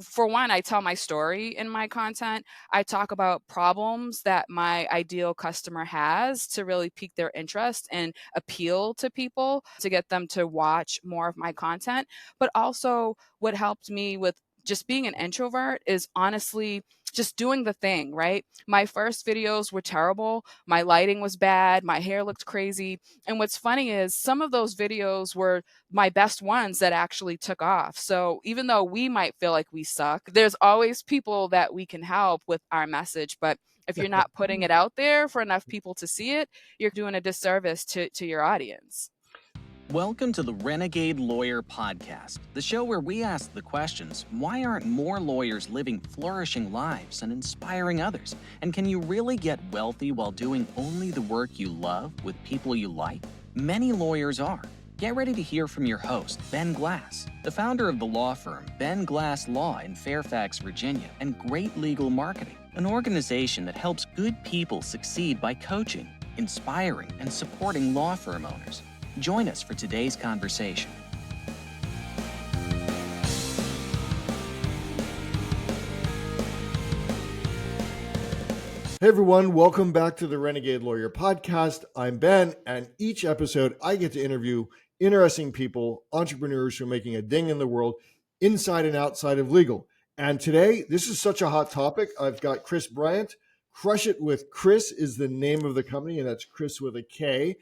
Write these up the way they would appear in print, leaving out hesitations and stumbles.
For one, I tell my story in my content. I talk about problems that my ideal customer has to really pique their interest and appeal to people to get them to watch more of my content. But also, what helped me with just being an introvert is honestly just doing the thing, right? My first videos were terrible. My lighting was bad. My hair looked crazy. And what's funny is some of those videos were my best ones that actually took off. So even though we might feel like we suck, there's always people that we can help with our message. But if you're not putting it out there for enough people to see it, you're doing a disservice to your audience. Welcome to the Renegade Lawyer Podcast, the show where we ask the questions, why aren't more lawyers living flourishing lives and inspiring others? And can you really get wealthy while doing only the work you love with people you like? Many lawyers are. Get ready to hear from your host, Ben Glass, the founder of the law firm Ben Glass Law in Fairfax, Virginia, and Great Legal Marketing, an organization that helps good people succeed by coaching, inspiring, and supporting law firm owners. Join us for today's conversation. Hey everyone, welcome back to the Renegade Lawyer Podcast. I'm Ben, and each episode I get to interview interesting people, entrepreneurs who are making a ding in the world inside and outside of legal. And today, this is such a hot topic. I've got Kris Bryant. Crush It with Kris is the name of the company, and that's Kris with a K.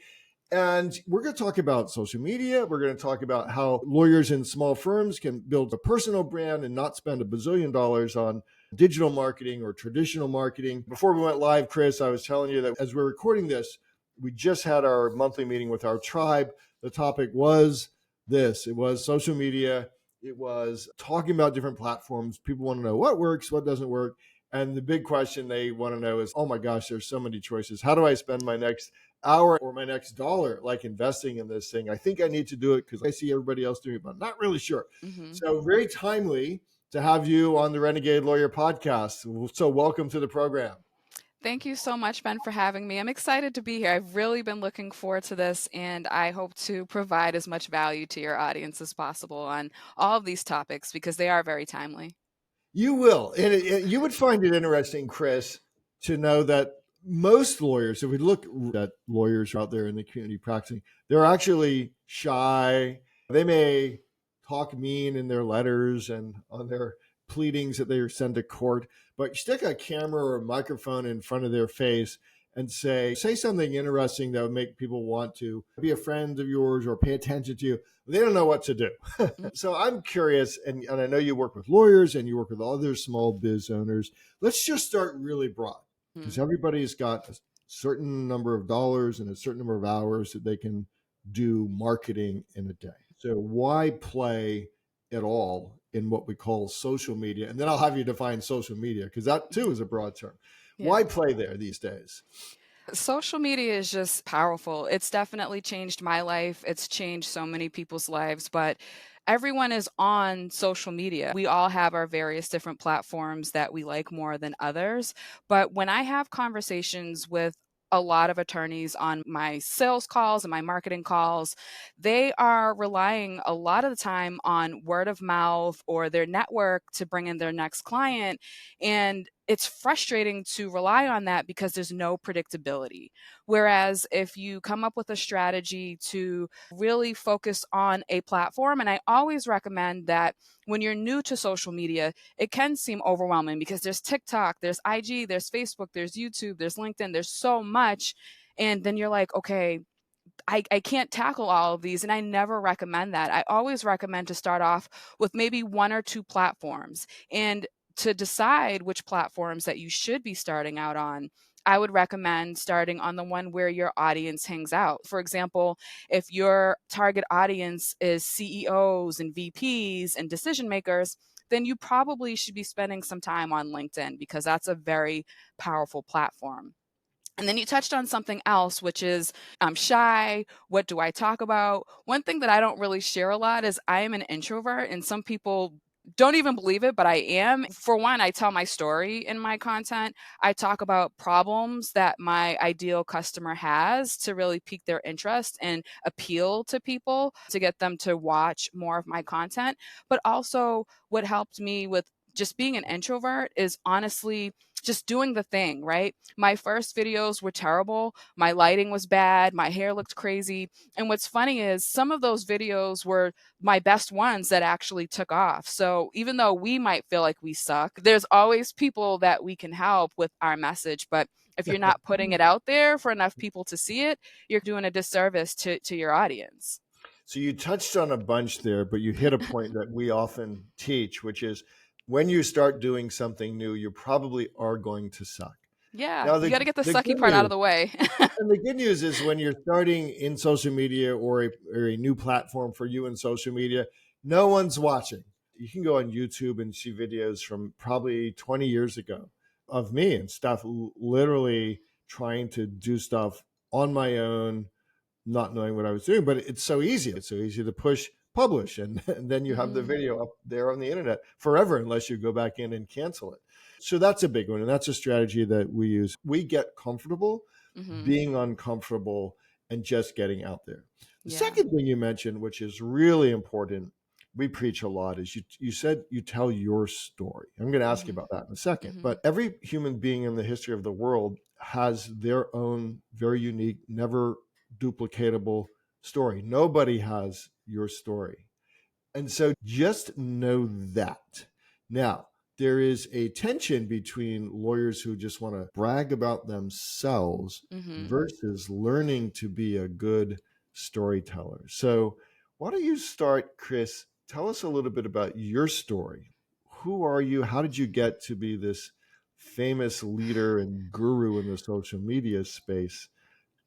And we're going to talk about social media. We're going to talk about how lawyers in small firms can build a personal brand and not spend $1 bazillion on digital marketing or traditional marketing. Before we went live, Kris, I was telling you that as we're recording this, we just had our monthly meeting with our tribe. The topic was this. It was social media. It was talking about different platforms. People want to know what works, what doesn't work. And the big question they want to know is, oh my gosh, there's so many choices. How do I spend my next hour or my next dollar like investing in this thing? I think I need to do it because I see everybody else doing it, but I'm not really sure. So very timely to have you on the Renegade Lawyer Podcast. So welcome to the program. Thank you so much, Ben, for having me. I'm excited to be here. I've really been looking forward to this, and I hope to provide as much value to your audience as possible on all of these topics because they are very timely. You will. And you would find it interesting, Kris, to know that most lawyers, if we look at lawyers out there in the community practicing, they're actually shy. They may talk mean in their letters and on their pleadings that they send to court, but stick a camera or a microphone in front of their face and say something interesting that would make people want to be a friend of yours or pay attention to you. They don't know what to do. So I'm curious, and I know you work with lawyers and you work with other small biz owners. Let's just start really broad because everybody's got a certain number of dollars and a certain number of hours that they can do marketing in a day. So why play at all in what we call social media? And then I'll have you define social media because that too is a broad term. Yeah. Why play there these days? Social media is just powerful. It's definitely changed my life. It's changed so many people's lives, but everyone is on social media. We all have our various different platforms that we like more than others. But when I have conversations with a lot of attorneys on my sales calls and my marketing calls, they are relying a lot of the time on word of mouth or their network to bring in their next client. And it's frustrating to rely on that because there's no predictability. Whereas if you come up with a strategy to really focus on a platform, and I always recommend that when you're new to social media, it can seem overwhelming because there's TikTok, there's IG, there's Facebook, there's YouTube, there's LinkedIn, there's so much. And then you're like, okay, I can't tackle all of these. And I never recommend that. I always recommend to start off with maybe one or two platforms. And to decide which platforms that you should be starting out on, I would recommend starting on the one where your audience hangs out. For example, if your target audience is CEOs and VPs and decision makers, then you probably should be spending some time on LinkedIn because that's a very powerful platform. And then you touched on something else, which is I'm shy. What do I talk about? One thing that I don't really share a lot is I am an introvert, and some people don't even believe it, but I am. For one, I tell my story in my content. I talk about problems that my ideal customer has to really pique their interest and appeal to people to get them to watch more of my content. But also, what helped me with just being an introvert is honestly just doing the thing, right? My first videos were terrible. My lighting was bad. My hair looked crazy. And what's funny is some of those videos were my best ones that actually took off. So even though we might feel like we suck, there's always people that we can help with our message. But if you're not putting it out there for enough people to see it, you're doing a disservice to your audience. So you touched on a bunch there, but you hit a point that we often teach, which is when you start doing something new, you probably are going to suck. Yeah, Now, you got to get the the sucky good part out of news, the way. and the good news is when you're starting in social media or a new platform for you in social media, no one's watching. You can go on YouTube and see videos from probably 20 years ago of me and stuff, literally trying to do stuff on my own, not knowing what I was doing, but it's so easy. It's so easy to push publish, and then you have the Mhm. video up there on the internet forever, unless you go back in and cancel it. So that's a big one, and that's a strategy that we use. We get comfortable Mhm. being uncomfortable and just getting out there. The Yeah. second thing you mentioned, which is really important, we preach a lot, is you said you tell your story. I'm going to ask you Mhm. about that in a second, Mhm. but every human being in the history of the world has their own very unique, never duplicatable story. Nobody has your story. And so just know that. Now, there is a tension between lawyers who just want to brag about themselves Mhm. versus learning to be a good storyteller. So, why don't you start, Kris? Tell us a little bit about your story. Who are you? How did you get to be this famous leader and guru in the social media space?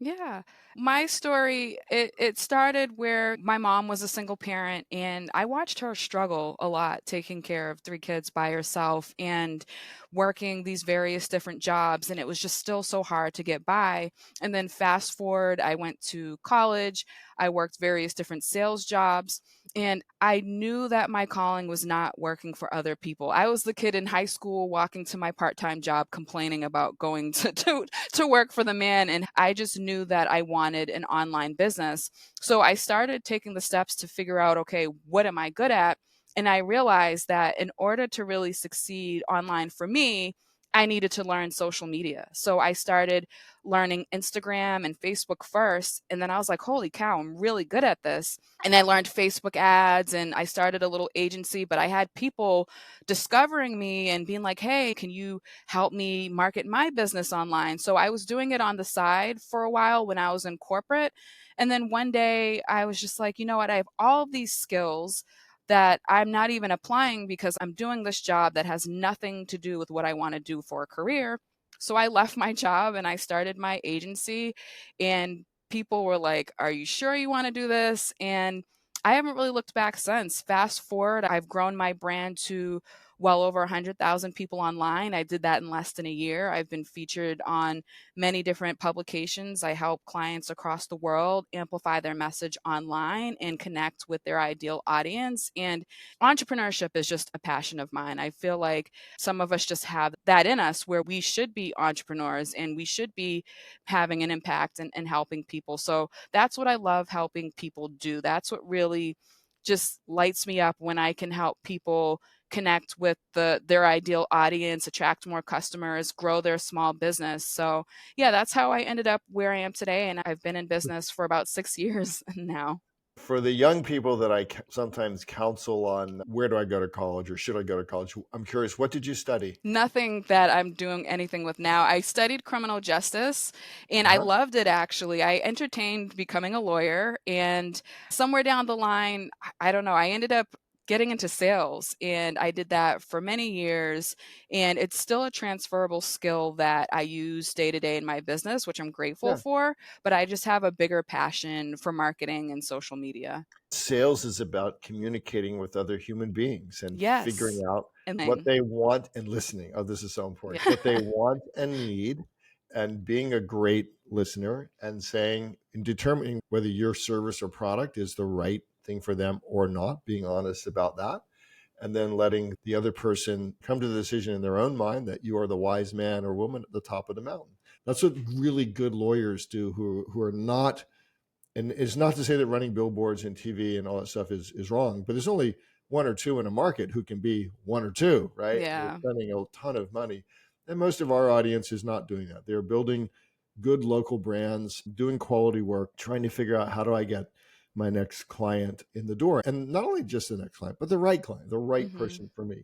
Yeah. My story, it started where my mom was a single parent and I watched her struggle a lot taking care of three kids by herself and working these various different jobs. And it was just still so hard to get by. And then fast forward, I went to college. I worked various different sales jobs. And I knew that my calling was not working for other people. I was the kid in high school walking to my part time job complaining about going to work for the man. And I just knew that I wanted an online business. So I started taking the steps to figure out, okay, what am I good at? And I realized that in order to really succeed online for me, I needed to learn social media. So I started learning Instagram and Facebook first. And then I was like, holy cow, I'm really good at this. And I learned Facebook ads and I started a little agency, but I had people discovering me and being like, hey, can you help me market my business online? So I was doing it on the side for a while when I was in corporate. And then one day I was just like, you know what? I have all of these skills that I'm not even applying because I'm doing this job that has nothing to do with what I want to do for a career. So I left my job and I started my agency, and people were like, are you sure you want to do this? And I haven't really looked back since. Fast forward, I've grown my brand to well over 100,000 people online. I did that in less than a year. I've been featured on many different publications. I help clients across the world amplify their message online and connect with their ideal audience. And entrepreneurship is just a passion of mine. I feel like some of us just have that in us where we should be entrepreneurs and we should be having an impact and helping people. So that's what I love helping people do. That's what really just lights me up when I can help people connect with their ideal audience, attract more customers, grow their small business. So, yeah, that's how I ended up where I am today, and I've been in business for about 6 years now. For the young people that I sometimes counsel on where do I go to college or should I go to college, I'm curious, what did you study? Nothing that I'm doing anything with now. I studied criminal justice and I Uh-huh. loved it actually. I entertained becoming a lawyer, and somewhere down the line, I don't know, I ended up getting into sales and I did that for many years, and it's still a transferable skill that I use day to day in my business, which I'm grateful Yeah. for, but I just have a bigger passion for marketing and social media. Sales is about communicating with other human beings and figuring Yes. out And what then, they want and listening. Oh, this is so important. yeah. What they want and need, and being a great listener and saying and determining whether your service or product is the right thing for them or not, being honest about that. And then letting the other person come to the decision in their own mind that you are the wise man or woman at the top of the mountain. That's what really good lawyers do who are not, and it's not to say that running billboards and TV and all that stuff is wrong, but there's only one or two in a market who can be one or two, right? They're Yeah. spending a ton of money. And most of our audience is not doing that. They're building good local brands, doing quality work, trying to figure out how do I get my next client in the door. And not only just the next client, but the right client, the right Hmm. person for me.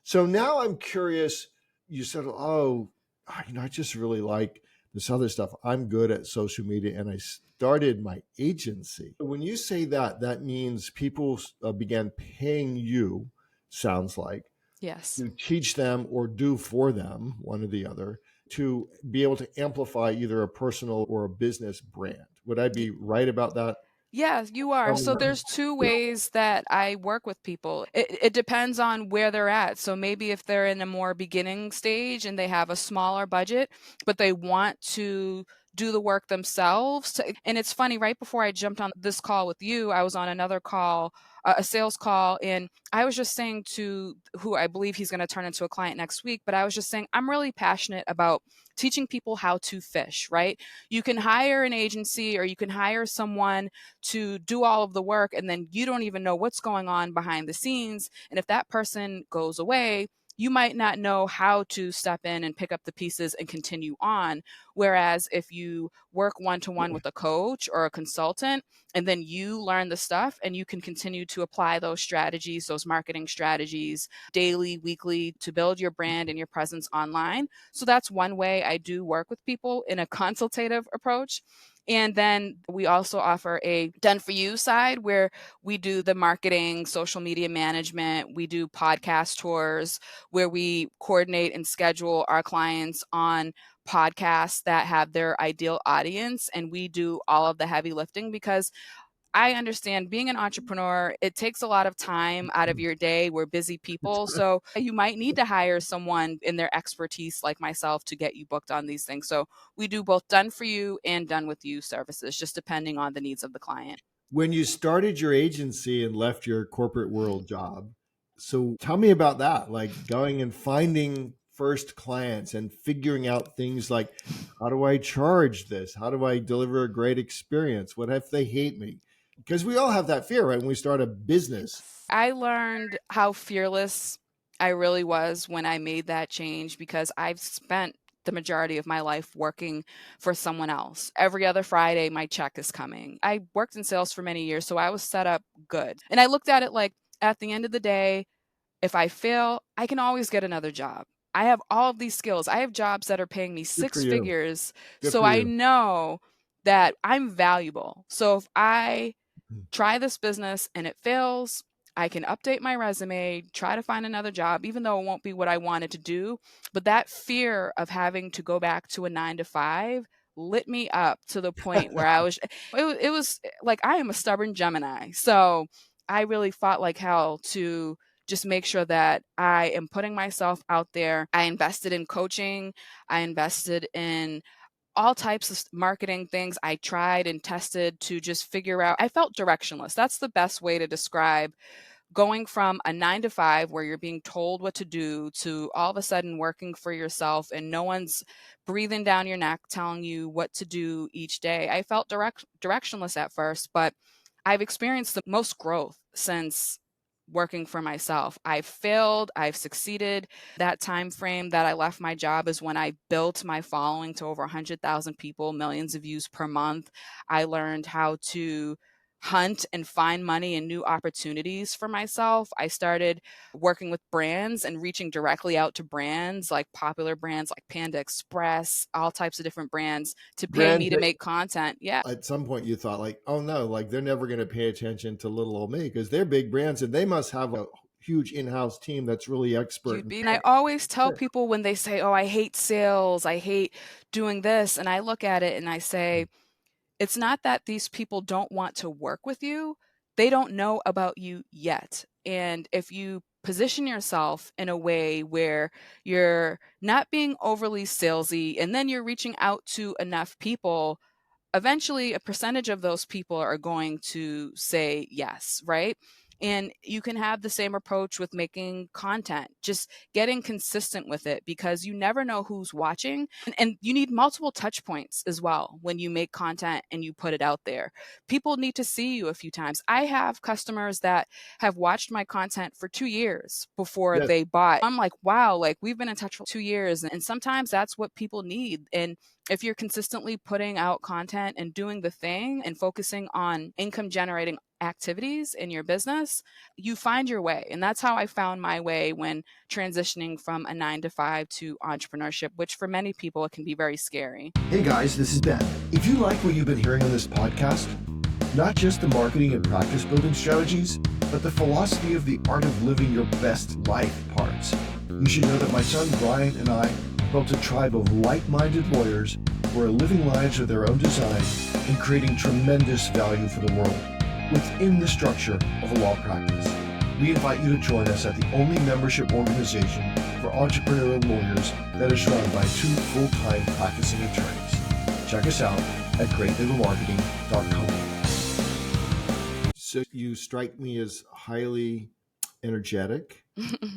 So now I'm curious. You said, "Oh, I just really like this other stuff. I'm good at social media, and I started my agency." When you say that, that means people began paying you. Sounds like Yes. to teach them or do for them, one or the other, to be able to amplify either a personal or a business brand. Would I be right about that? Yeah, you are. Tell me So more. there's two ways that I work with people. It depends on where they're at. So maybe if they're in a more beginning stage and they have a smaller budget, but they want to do the work themselves. And it's funny, right before I jumped on this call with you, I was on another call, a sales call, and I was just saying to who I believe he's going to turn into a client next week, but I was just saying, I'm really passionate about teaching people how to fish, right? You can hire an agency or you can hire someone to do all of the work and then you don't even know what's going on behind the scenes, and if that person goes away, you might not know how to step in and pick up the pieces and continue on. Whereas if you work one to one with a coach or a consultant, and then you learn the stuff and you can continue to apply those strategies, those marketing strategies, daily, weekly, to build your brand and your presence online. So that's one way I do work with people in a consultative approach. And then we also offer a done for you side where we do the marketing, social media management, we do podcast tours where we coordinate and schedule our clients on podcasts that have their ideal audience, and we do all of the heavy lifting because I understand being an entrepreneur, it takes a lot of time out of your day. We're busy people. So you might need to hire someone in their expertise like myself to get you booked on these things. So we do both done for you and done with you services, just depending on the needs of the client. When you started your agency and left your corporate world job, so tell me about that, like going and finding first clients and figuring out things like, how do I charge this? How do I deliver a great experience? What if they hate me? Because we all have that fear, right? When we start a business. Yes. I learned how fearless I really was when I made that change because I've spent the majority of my life working for someone else. Every other Friday, my check is coming. I worked in sales for many years, so I was set up good. And I looked at it like at the end of the day, if I fail, I can always get another job. I have all of these skills. I have jobs that are paying me Good for six you. figures. Good So for I you. know that I'm valuable. So if I try this business and it fails, I can update my resume, try to find another job, even though it won't be what I wanted to do. But that fear of having to go back to a 9 to 5 lit me up to the point where it was like I am a stubborn Gemini. So I really fought like hell to just make sure that I am putting myself out there. I invested in coaching, I invested in all types of marketing things. I tried and tested to just figure out. I felt directionless. That's the best way to describe going from a 9 to 5 where you're being told what to do to all of a sudden working for yourself and no one's breathing down your neck telling you what to do each day. I felt directionless at first, but I've experienced the most growth since working for myself. I've failed, I've succeeded. That time frame that I left my job is when I built my following to over 100,000 people, millions of views per month. I learned how to hunt and find money and new opportunities for myself. I started working with brands and reaching directly out to brands like popular brands like Panda Express, all types of different brands to pay Brands me to that make content. Yeah. at some point you thought like, oh no, like they're never going to pay attention to little old me because they're big brands and they must have a huge in-house team that's really expert. You'd be. And I always tell people when they say, "Oh, I hate sales, I hate doing this." And I look at it and I say, it's not that these people don't want to work with you, they don't know about you yet. And if you position yourself in a way where you're not being overly salesy and then you're reaching out to enough people, eventually a percentage of those people are going to say yes, right? And you can have the same approach with making content, just getting consistent with it, because you never know who's watching. And you need multiple touch points as well when you make content and you put it out there. People need to see you a few times. I have customers that have watched my content for 2 years before Yes. they bought. I'm like, wow, like we've been in touch for 2 years. And sometimes that's what people need. And if you're consistently putting out content and doing the thing and focusing on income generating activities in your business, you find your way. And that's how I found my way when transitioning from a 9 to 5 to entrepreneurship, which for many people, it can be very scary. Hey guys, this is Ben. If you like what you've been hearing on this podcast, not just the marketing and practice building strategies, but the philosophy of the art of living your best life parts, you should know that my son Bryant and I built a tribe of like-minded lawyers who are living lives of their own design and creating tremendous value for the world within the structure of a law practice. We invite you to join us at the only membership organization for entrepreneurial lawyers that is run by 2 full-time practicing attorneys. Check us out at greatlegalmarketing.com. So you strike me as highly energetic,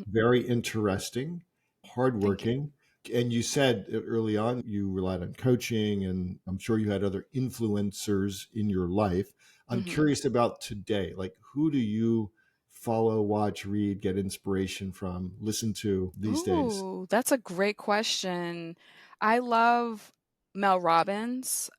very interesting, Thank you. hardworking. And you said early on you relied on coaching, and I'm sure you had other influencers in your life. I'm Mhm. curious about today. Like, who do you follow, watch, read, get inspiration from, listen to these days? Ooh, that's a great question. I love Mel Robbins,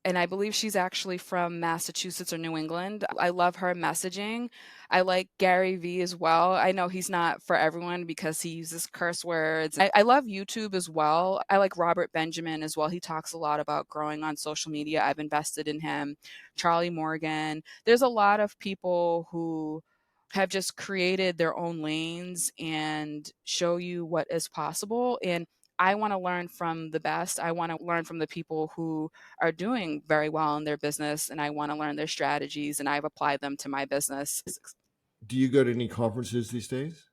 and I believe she's actually from Massachusetts or New England. I love her messaging. I like Gary Vee as well. I know he's not for everyone because he uses curse words. I love YouTube as well. I like Robert Benjamin as well. He talks a lot about growing on social media. I've invested in him. Charlie Morgan. There's a lot of people who have just created their own lanes and show you what is possible. And I want to learn from the best. I want to learn from the people who are doing very well in their business, and I want to learn their strategies, and I've applied them to my business. Do you go to any conferences these days?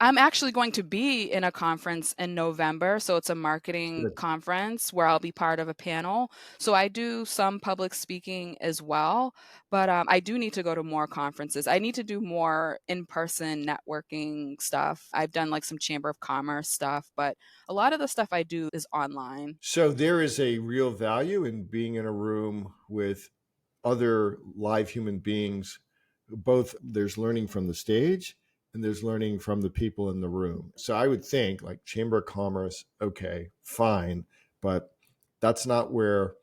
I'm actually going to be in a conference in November. So it's a marketing Good. conference where I'll be part of a panel. So I do some public speaking as well, but I do need to go to more conferences. I need to do more in person networking stuff. I've done like some Chamber of Commerce stuff, but a lot of the stuff I do is online. So there is a real value in being in a room with other live human beings. Both there's learning from the stage and there's learning from the people in the room. So I would think like Chamber of Commerce, okay, fine, but that's not where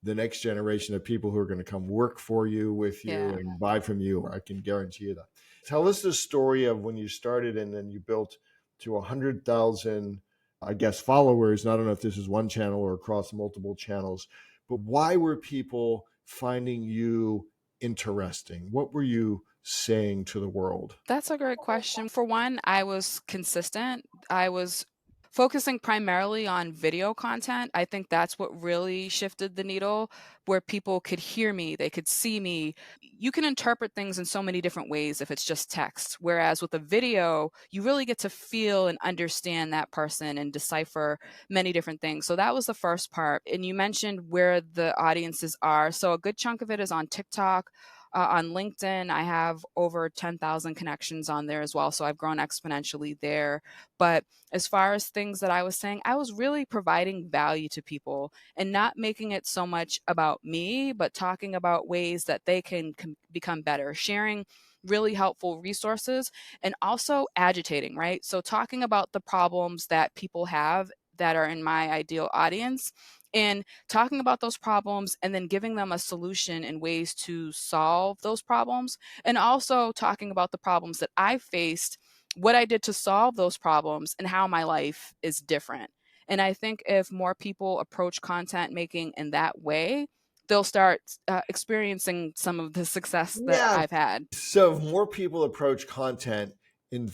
the next generation of people who are going to come work for you, with you, Yeah. and buy from you. I can guarantee you that. Tell us the story of when you started and then you built to 100,000, I guess, followers. And I don't know if this is one channel or across multiple channels, but why were people finding you interesting? What were you saying to the world? That's a great question. For one, I was consistent. I was focusing primarily on video content. I think that's what really shifted the needle, where people could hear me, they could see me. You can interpret things in so many different ways if it's just text. Whereas with a video, you really get to feel and understand that person and decipher many different things. So that was the first part. And you mentioned where the audiences are. So a good chunk of it is on TikTok. On LinkedIn, I have over 10,000 connections on there as well. So I've grown exponentially there. But as far as things that I was saying, I was really providing value to people and not making it so much about me, but talking about ways that they can become better, sharing really helpful resources, and also agitating, right? So talking about the problems that people have that are in my ideal audience, and talking about those problems and then giving them a solution and ways to solve those problems, and also talking about the problems that I faced, what I did to solve those problems, and how my life is different. And I think if more people approach content making in that way, they'll start experiencing some of the success that Yeah. I've had. So if more people approach content in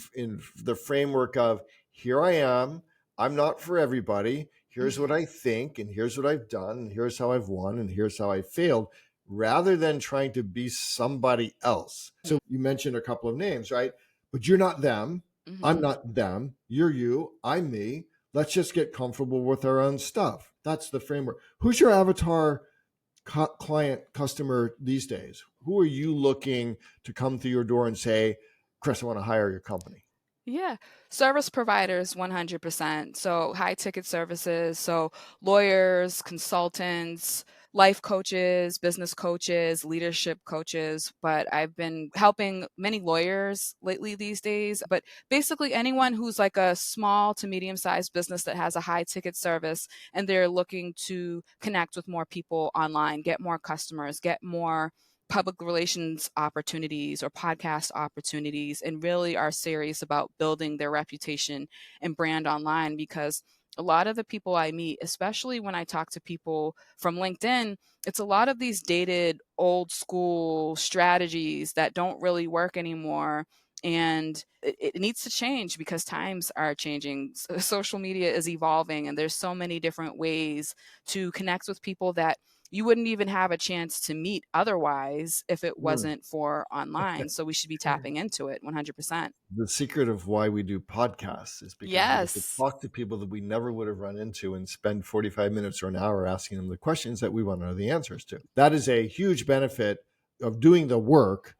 the framework of here I am, I'm not for everybody. Here's what I think, and here's what I've done, and here's how I've won, and here's how I failed, rather than trying to be somebody else. So you mentioned a couple of names, right? But you're not them. I'm Mhm. not them. You're you. I'm me. Let's just get comfortable with our own stuff. That's the framework. Who's your avatar client customer these days? Who are you looking to come through your door and say, Kris, I want to hire your company? Yeah. Service providers, 100%. So high ticket services. So lawyers, consultants, life coaches, business coaches, leadership coaches. But I've been helping many lawyers lately these days. But basically, anyone who's like a small to medium sized business that has a high ticket service and they're looking to connect with more people online, get more customers, get more public relations opportunities or podcast opportunities, and really are serious about building their reputation and brand online. Because a lot of the people I meet, especially when I talk to people from LinkedIn, it's a lot of these dated old school strategies that don't really work anymore. And it needs to change because times are changing. Social media is evolving, and there's so many different ways to connect with people that you wouldn't even have a chance to meet otherwise if it Mm. wasn't for online. So we should be tapping into it 100%. The secret of why we do podcasts is because we get to Yes. talk to people that we never would have run into and spend 45 minutes or an hour asking them the questions that we want to know the answers to. That is a huge benefit of doing the work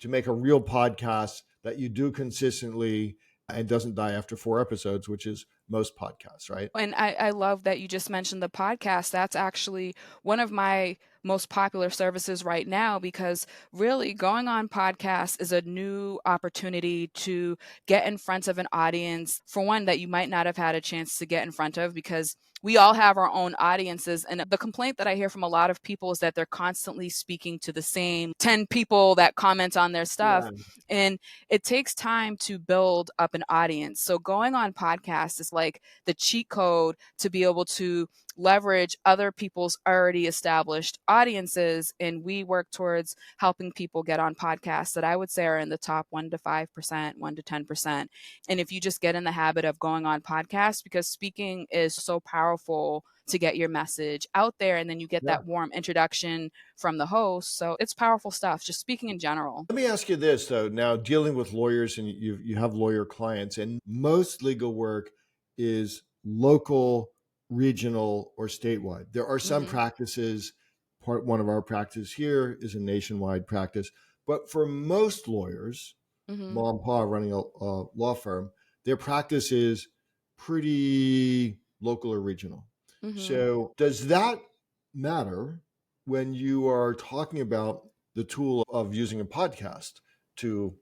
to make a real podcast that you do consistently and doesn't die after 4 episodes, which is most podcasts, right? And I love that you just mentioned the podcast. That's actually one of my most popular services right now, because really going on podcasts is a new opportunity to get in front of an audience, for one, that you might not have had a chance to get in front of, because we all have our own audiences. And the complaint that I hear from a lot of people is that they're constantly speaking to the same 10 people that comment on their stuff. Yeah. And it takes time to build up an audience. So going on podcasts is like the cheat code to be able to leverage other people's already established audiences. And we work towards helping people get on podcasts that I would say are in the top 1 to 5%, 1 to 10%. And if you just get in the habit of going on podcasts, because speaking is so powerful to get your message out there, and then you get Yeah. that warm introduction from the host. So it's powerful stuff, just speaking in general. Let me ask you this, though. Now, dealing with lawyers and you have lawyer clients, and most legal work is local, regional, or statewide. There are some Hmm. practices. Part one of our practice here is a nationwide practice, but for most lawyers, Hmm. mom and pa running a law firm, their practice is pretty local or regional. Hmm. So, does that matter when you are talking about the tool of using a podcast to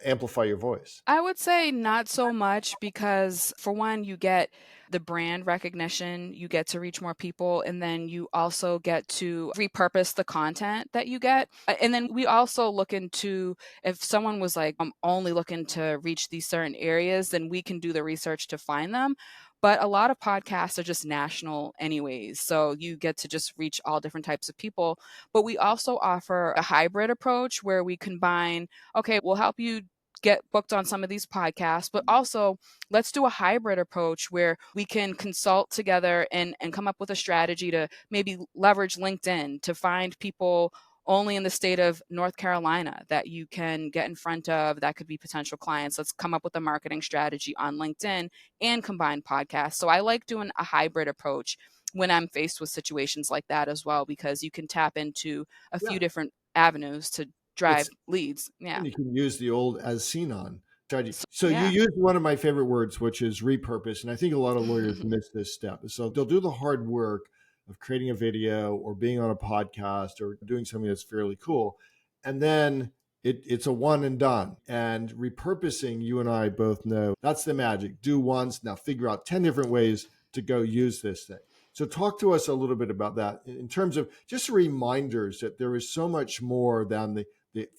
amplify your voice? I would say not so much, because for one, you get the brand recognition, you get to reach more people, and then you also get to repurpose the content that you get. And then we also look into, if someone was like, I'm only looking to reach these certain areas, then we can do the research to find them. But a lot of podcasts are just national anyways. So you get to just reach all different types of people. But we also offer a hybrid approach where we combine, okay, we'll help you get booked on some of these podcasts, but also let's do a hybrid approach where we can consult together and come up with a strategy to maybe leverage LinkedIn to find people only in the state of North Carolina that you can get in front of that could be potential clients. Let's come up with a marketing strategy on LinkedIn and combine podcasts. So I like doing a hybrid approach when I'm faced with situations like that as well, because you can tap into a Yeah, few different avenues to drive it's leads. Yeah. you can use the old as seen on strategy. So, So you yeah. used one of my favorite words, which is repurpose, and I think a lot of lawyers miss this step. So they'll do the hard work of creating a video or being on a podcast or doing something that's fairly cool, and then it's a one and done. And repurposing, you and I both know that's the magic. Do once, now figure out 10 different ways to go use this thing. So talk to us a little bit about that in terms of just reminders that there is so much more than the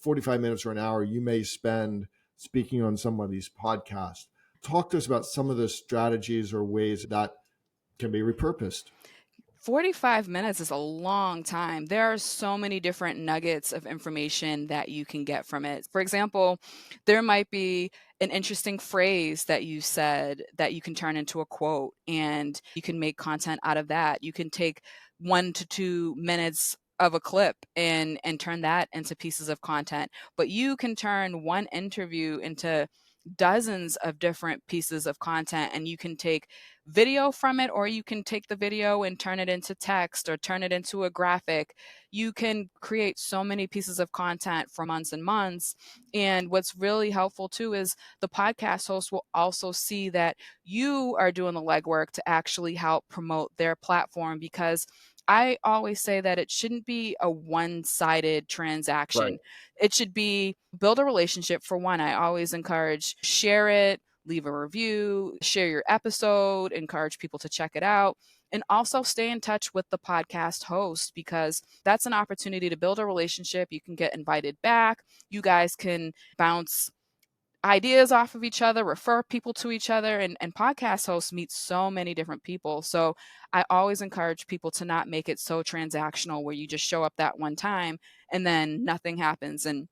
45 minutes or an hour you may spend speaking on some of these podcasts. Talk to us about some of the strategies or ways that can be repurposed. 45 minutes is a long time. There are so many different nuggets of information that you can get from it. For example, there might be an interesting phrase that you said that you can turn into a quote, and you can make content out of that. You can take 1 to 2 minutes of a clip and turn that into pieces of content. But you can turn one interview into dozens of different pieces of content, and you can take video from it, or you can take the video and turn it into text or turn it into a graphic. You can create so many pieces of content for months and months. And what's really helpful too is the podcast host will also see that you are doing the legwork to actually help promote their platform, because I always say that it shouldn't be a one-sided Right. transaction. It should be build a relationship. For one, I always encourage share it, leave a review, share your episode, encourage people to check it out. And also stay in touch with the podcast host, because that's an opportunity to build a relationship. You can get invited back. You guys can bounce ideas off of each other, refer people to each other, and podcast hosts meet so many different people. So I always encourage people to not make it so transactional where you just show up that one time and then nothing happens. And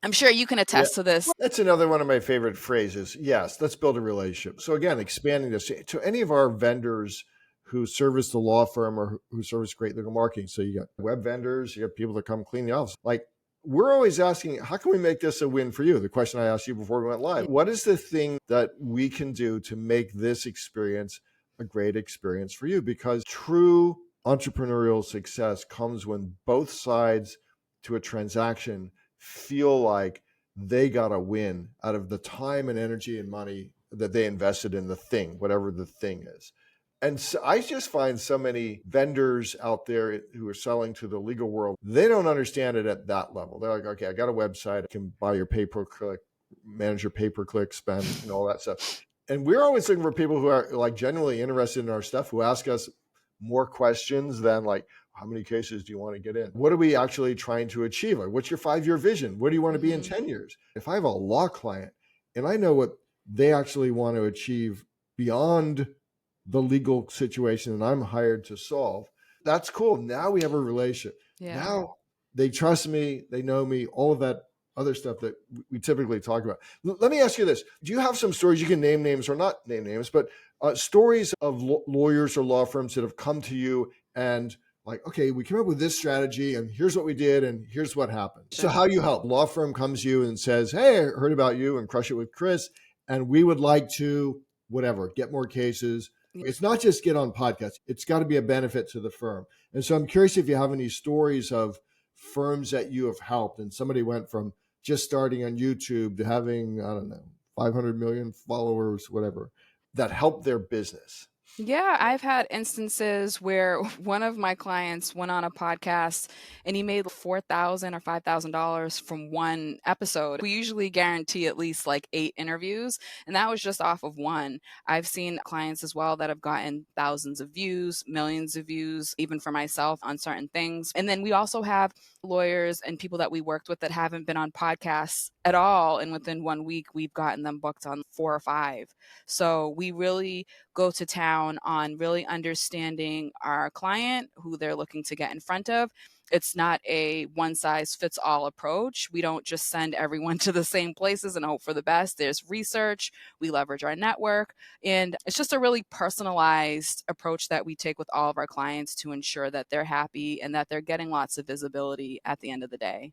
I'm sure you can Yeah. attest to this. That's another one of my favorite phrases. Yes, let's build a relationship. So again, expanding this to any of our vendors who service the law firm or who service great legal marketing. So you got web vendors, you got people that come clean the office. Like, we're always asking, how can we make this a win for you? The question I asked you before we went live. What is the thing that we can do to make this experience a great experience for you? Because true entrepreneurial success comes when both sides to a transaction feel like they got a win out of the time and energy and money that they invested in the thing, whatever the thing is. And so I just find so many vendors out there who are selling to the legal world, they don't understand it at that level. They're like, okay, I got a website, I can buy your pay-per-click, manage your pay-per-click spend and all that stuff. And we're always looking for people who are like genuinely interested in our stuff, who ask us more questions than like, how many cases do you want to get in? What are we actually trying to achieve? Like, what's your 5-year vision? Where do you want to be in 10 years? If I have a law client and I know what they actually want to achieve beyond the legal situation that I'm hired to solve, that's cool. Now we have a relationship. Yeah. Now they trust me, they know me, all of that other stuff that we typically talk about. Let me ask you this. Do you have some stories, you can name names or not name names, but stories of lawyers or law firms that have come to you and like, okay, we came up with this strategy and here's what we did and here's what happened. So how you help. Law firm comes to you and says, hey, I heard about you and Crush It with Kris, and we would like to, whatever, get more cases. It's not just get on podcasts. It's got to be a benefit to the firm. And so I'm curious if you have any stories of firms that you have helped and somebody went from just starting on YouTube to having, I don't know, 500 million followers, whatever, that helped their business. Yeah, I've had instances where one of my clients went on a podcast and he made 4,000 or $5,000 from one episode. We usually guarantee at least like 8 interviews, and that was just off of one. I've seen clients as well that have gotten thousands of views, millions of views, even for myself on certain things. And then we also have lawyers and people that we worked with that haven't been on podcasts at all, and within 1 week we've gotten them booked on 4 or 5. So we really go to town on really understanding our client, who they're looking to get in front of. It's not a one size fits all approach. We don't just send everyone to the same places and hope for the best. There's research, we leverage our network, and it's just a really personalized approach that we take with all of our clients to ensure that they're happy and that they're getting lots of visibility at the end of the day.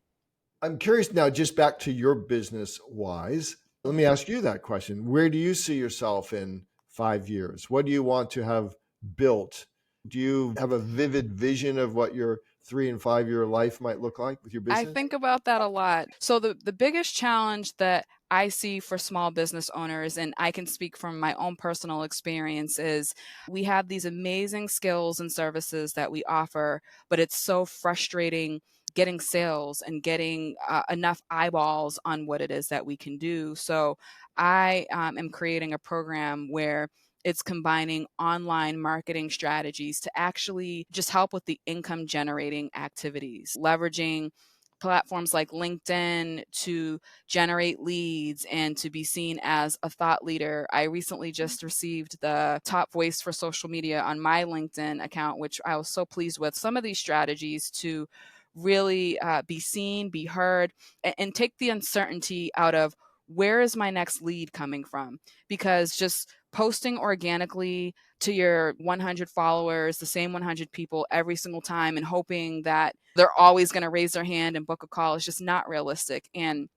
I'm curious now, just back to your business wise, let me ask you that question. Where do you see yourself in 5 years? What do you want to have built? Do you have a vivid vision of what your 3 and 5 year life might look like with your I business? think about that a lot. So the biggest challenge that I see for small business owners, and I can speak from my own personal experience, is we have these amazing skills and services that we offer, but it's so frustrating getting sales and getting enough eyeballs on what it is that we can do. So I am creating a program where it's combining online marketing strategies to actually just help with the income generating activities, leveraging platforms like LinkedIn to generate leads and to be seen as a thought leader. I recently just received the top voice for social media on my LinkedIn account, which I was so pleased with. Some of these strategies to really be seen, be heard, and take the uncertainty out of where is my next lead coming from? Because just posting organically to your 100 followers, the same 100 people every single time, and hoping that they're always going to raise their hand and book a call is just not realistic. And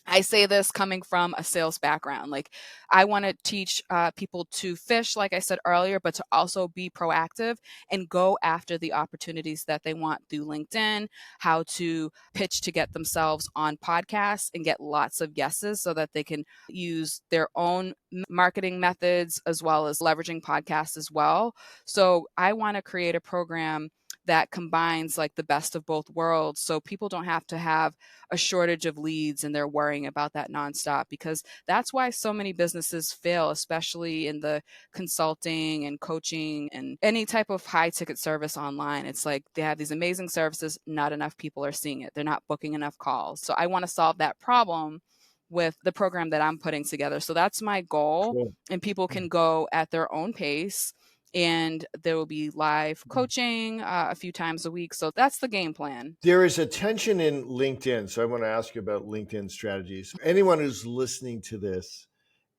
I say this coming from a sales background. Like, I want to teach people to fish, like I said earlier, but to also be proactive and go after the opportunities that they want through LinkedIn, how to pitch to get themselves on podcasts and get lots of yeses so that they can use their own marketing methods as well as leveraging podcasts as well. So, I want to create a program that combines like the best of both worlds so people don't have to have a shortage of leads and they're worrying about that nonstop, because that's why so many businesses fail, especially in the consulting and coaching and any type of high ticket service online. It's like they have these amazing services, not enough people are seeing it. They're not booking enough calls. So I want to solve that problem with the program that I'm putting together. So that's my goal. Cool. And people can go at their own pace, and there will be live coaching a few times a week. So that's the game plan. There is a tension in LinkedIn. So I want to ask you about LinkedIn strategies. Anyone who's listening to this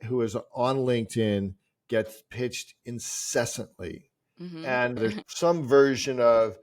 who is on LinkedIn gets pitched incessantly. Hmm. And there's some version of,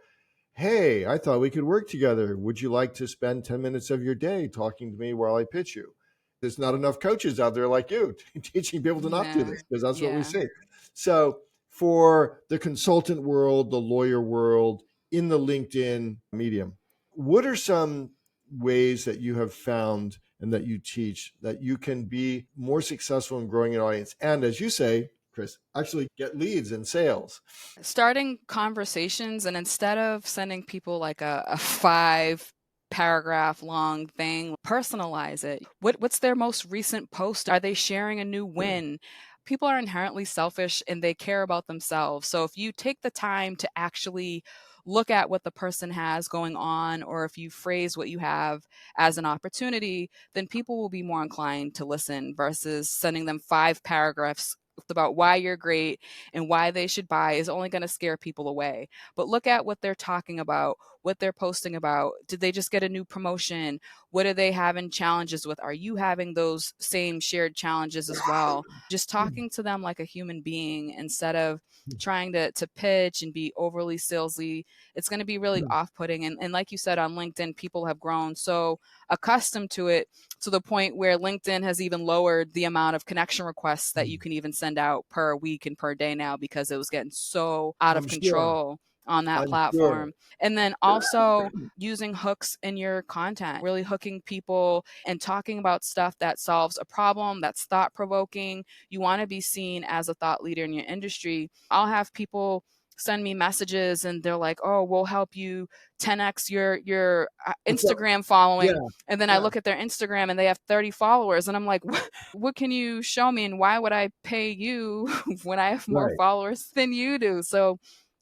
hey, I thought we could work together. Would you like to spend 10 minutes of your day talking to me while I pitch you? There's not enough coaches out there like you teaching people to not do Yeah. this, because that's what we Yeah. see. So for the consultant world, the lawyer world, in the LinkedIn medium, what are some ways that you have found and that you teach that you can be more successful in growing an audience? And as you say, Kris, actually get leads and sales. Starting conversations, and instead of sending people like a 5 paragraph long thing, personalize it. What's their most recent post? Are they sharing a new win? People are inherently selfish and they care about themselves. So if you take the time to actually look at what the person has going on, or if you phrase what you have as an opportunity, then people will be more inclined to listen versus sending them 5 paragraphs about why you're great and why they should buy is only going to scare people away. But look at what they're talking about, what they're posting about. Did they just get a new promotion? What are they having challenges with? Are you having those same shared challenges as well? Just talking to them like a human being instead of trying to pitch and be overly salesy. It's going to be really off-putting. And like you said, on LinkedIn, people have grown so accustomed to it, to the point where LinkedIn has even lowered the amount of connection requests that you can even send out per week and per day now, because it was getting so out of I'm sure. control on that I'm sure. platform. And then also using hooks in your content, really hooking people and talking about stuff that solves a problem, that's thought provoking. You want to be seen as a thought leader in your industry. I'll have people send me messages and they're like, "Oh, we'll help you 10x your What's up? Instagram Yeah, following." And then I yeah, look at their Instagram and they have 30 followers and I'm like, what can you show me and why would I pay you when I have more right. followers than you do? So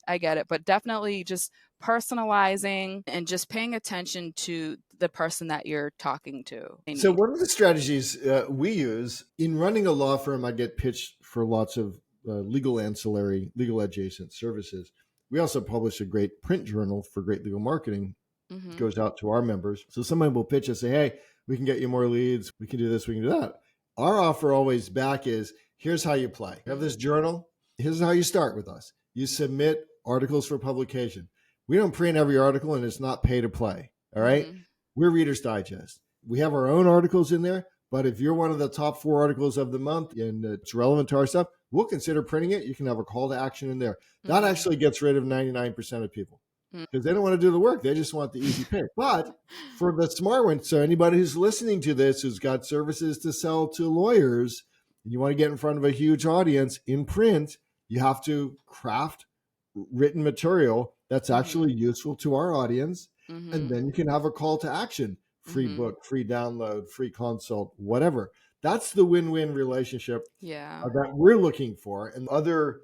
I get it, but definitely just personalizing and just paying attention to the person that you're talking to. They So need. one of the strategies we use in running a law firm, I get pitched for lots of legal ancillary, legal adjacent services. We also publish a great print journal for great legal marketing. It Hmm. goes out to our members. So somebody will pitch us, say, hey, we can get you more leads. We can do this, we can do that. Our offer always back is, here's how you play. You have this journal. Here's how you start with us. You submit articles for publication. We don't print every article and it's not pay to play. All right. Hmm. We're Reader's Digest. We have our own articles in there, but if you're one of the top 4 articles of the month and it's relevant to our stuff, we'll consider printing it. You can have a call to action in there. That Hmm. actually gets rid of 99% of people because they don't want to do the work. They just want the easy pick. But for the smart ones, so anybody who's listening to this who's got services to sell to lawyers, and you want to get in front of a huge audience in print, you have to craft written material that's Hmm. actually useful to our audience. And Hmm. then you can have a call to action, free Hmm. book, free download, free consult, whatever. That's the win-win relationship Yeah. that we're looking for. And other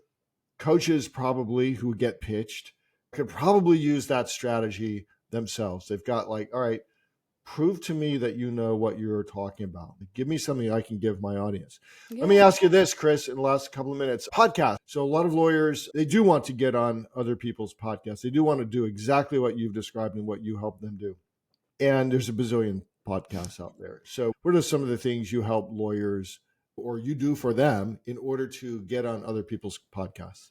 coaches probably who get pitched could probably use that strategy themselves. They've got like, all right, prove to me that you know what you're talking about. Give me something I can give my audience. Let me Yeah. ask you this, Kris, in the last couple of minutes. Podcast. So a lot of lawyers, they do want to get on other people's podcasts. They do want to do exactly what you've described and what you help them do. And there's a bazillion podcasts out there. So what are some of the things you help lawyers or you do for them in order to get on other people's podcasts?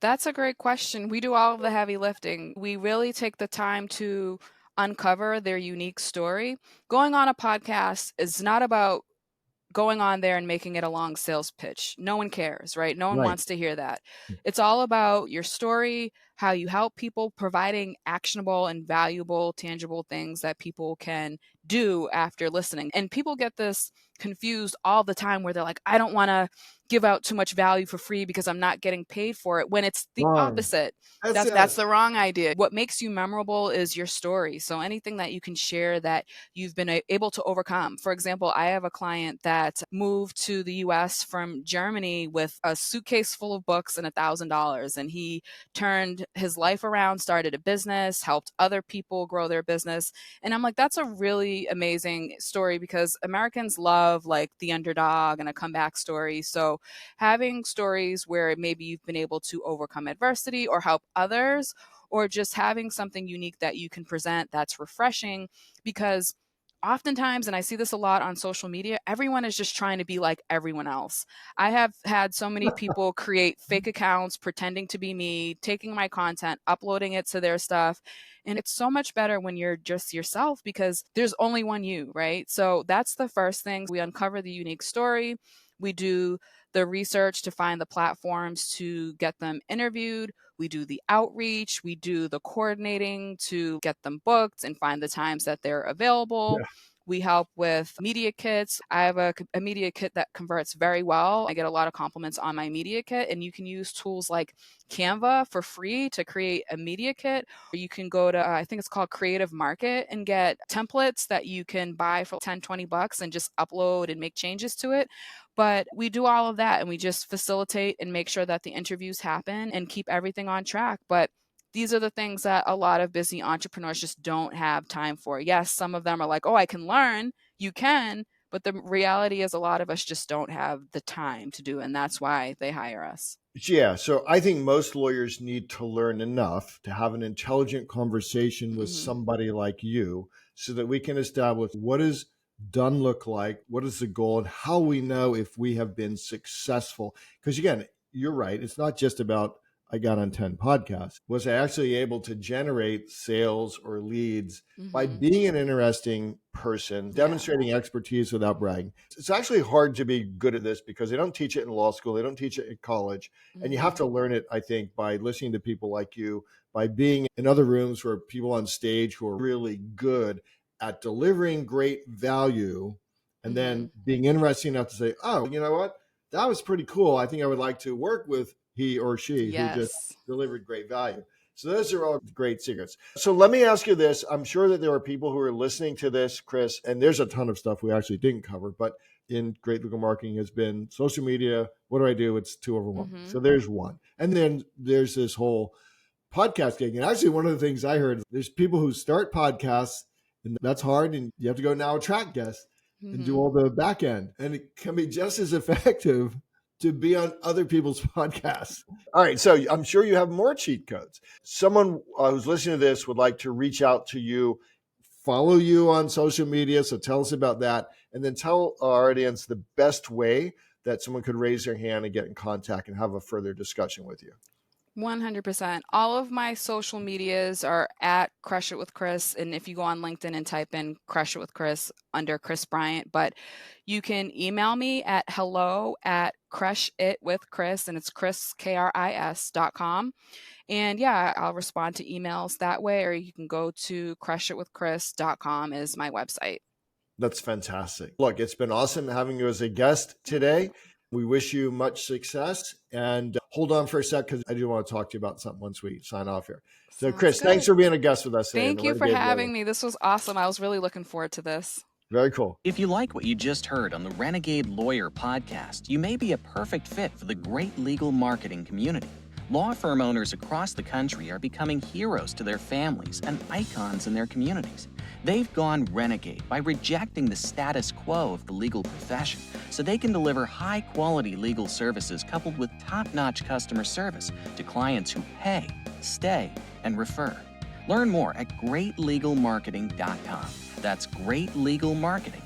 That's a great question. We do all of the heavy lifting. We really take the time to uncover their unique story. Going on a podcast is not about going on there and making it a long sales pitch. No one cares, right? No one Right. wants to hear that. It's all about your story, how you help people, providing actionable and valuable, tangible things that people can do after listening. And people get this confused all the time where they're like, I don't want to give out too much value for free because I'm not getting paid for it, when it's the Wrong. opposite. That's That's it. the wrong idea. What makes you memorable is your story. So anything that you can share that you've been able to overcome. For example, I have a client that moved to the US from Germany with a suitcase full of books and $1,000. And he turned his life around, started a business, helped other people grow their business. And I'm like, that's a really amazing story, because Americans love like the underdog and a comeback story. So having stories where maybe you've been able to overcome adversity or help others, or just having something unique that you can present that's refreshing, because oftentimes, and I see this a lot on social media, everyone is just trying to be like everyone else. I have had so many people create fake accounts pretending to be me, taking my content, uploading it to their stuff. And it's so much better when you're just yourself, because there's only one you, right? So that's the first thing. We uncover the unique story. We do the research to find the platforms to get them interviewed. We do the outreach, we do the coordinating to get them booked and find the times that they're available. Yeah. We help with media kits. I have a media kit that converts very well. I get a lot of compliments on my media kit, and you can use tools like Canva for free to create a media kit. Or you can go to, I think it's called Creative Market, and get templates that you can buy for 10, $20 and just upload and make changes to it. But we do all of that, and we just facilitate and make sure that the interviews happen and keep everything on track. But these are the things that a lot of busy entrepreneurs just don't have time for. Yes, some of them are like, oh, I can learn. You can. But the reality is, a lot of us just don't have the time to do it. And that's why they hire us. Yeah, so I think most lawyers need to learn enough to have an intelligent conversation with Hmm. somebody like you so that we can establish what does done look like, what is the goal, and how we know if we have been successful. Because again, you're right. It's not just about I got on 10 podcasts. Was I actually able to generate sales or leads by Hmm. being an interesting person, Yeah. demonstrating expertise without bragging? It's actually hard to be good at this because they don't teach it in law school. They don't teach it in college. And you have Hmm. to learn it, I think, by listening to people like you, by being in other rooms where people on stage who are really good at delivering great value, and Hmm. then being interesting enough to say, oh, you know what? That was pretty cool. I think I would like to work with he or she who just Yes. delivered great value. So those are all great secrets. So let me ask you this. I'm sure that there are people who are listening to this, Kris, and there's a ton of stuff we actually didn't cover, but in great legal marketing has been social media. What do I do? It's too overwhelming. Hmm. So there's one. And then there's this whole podcast gig. And actually, one of the things I heard, there's people who start podcasts, and that's hard. And you have to go now attract guests and do Hmm. all the back end. And it can be just as effective to be on other people's podcasts. All right. So I'm sure you have more cheat codes. Someone who's listening to this would like to reach out to you, follow you on social media. So tell us about that. And then tell our audience the best way that someone could raise their hand and get in contact and have a further discussion with you. 100%. All of my social medias are at Crush It with Kris. And if you go on LinkedIn and type in Crush It with Kris under Kris Bryant, but you can email me at hello@crushitwithkris, and it's Kris, KRIS.com. And yeah, I'll respond to emails that way, or you can go to crushitwithkris.com is my website. That's fantastic. Look, it's been awesome having you as a guest today. We wish you much success. And hold on for a sec because I do want to talk to you about something once we sign off here. So, Sounds Kris, thanks good. for being a guest with us today on the Thank you for Renegade Lawyer. having me. This was awesome. I was really looking forward to this. Very cool. If you like what you just heard on the Renegade Lawyer podcast, you may be a perfect fit for the great legal marketing community. Law firm owners across the country are becoming heroes to their families and icons in their communities. They've gone renegade by rejecting the status quo of the legal profession so they can deliver high-quality legal services coupled with top-notch customer service to clients who pay, stay, and refer. Learn more at greatlegalmarketing.com. That's greatlegalmarketing.com.